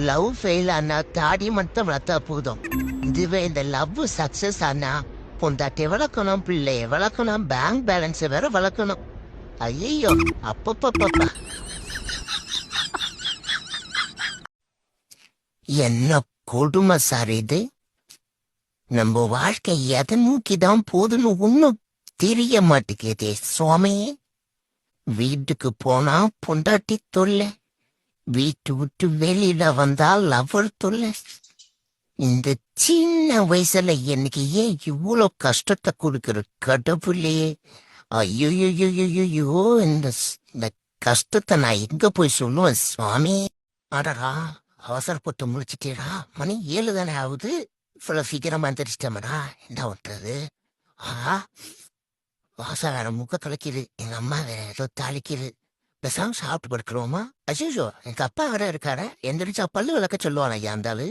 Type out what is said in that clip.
Love fail ஆனா தாடி மட்டும் வளர்த்தா போதும். இதுவே இந்த லவ் சக்சஸ் ஆனா பொண்டாட்டி வளர்க்கணும், பிள்ளைய வளர்க்கணும், பேங்க் பேலன்ஸ் வேற வளர்க்கணும். ஐயோ, அப்பப்பப்பா, என்ன கொடுமை சார் இது. நம்ம வாழ்க்கை எதை நோக்கிதான் போதுன்னு ஒன்னும் தெரிய மாட்டேங்குதே சுவாமி. வீட்டுக்கு போனா பொண்டாட்டி தொல்லை, வீட்டு விட்டு வெளியில வந்தா லவர் தொல்லை. இந்த சின்ன வயசுல எனக்கு ஏன் இவ்வளோ கஷ்டத்தை கொடுக்குற கடவுளே. ஐயோ, இந்த கஷ்டத்தை நான் எங்க போய் சொல்லுவேன் சுவாமி. அடடா, அவசரப்பட்டு முடிச்சிட்டேடா. மணி 7 தானே ஆகுது. இவ்வளோ சீக்கிரமா எந்திரிச்சிட்டமடா. என்ன பண்றது? வாசம் வேற முக்க தொலைக்குது, எங்க அம்மா வேற ஏதோ தாளிக்குது. பேசாம சாப்பிட்டு படுக்கிறோமா? அஜிஷோ, எங்க அப்பா வேற இருக்காரு, எந்திரிச்சா பல்லு விளக்க சொல்லுவான் ஐயா. அந்த ஆளு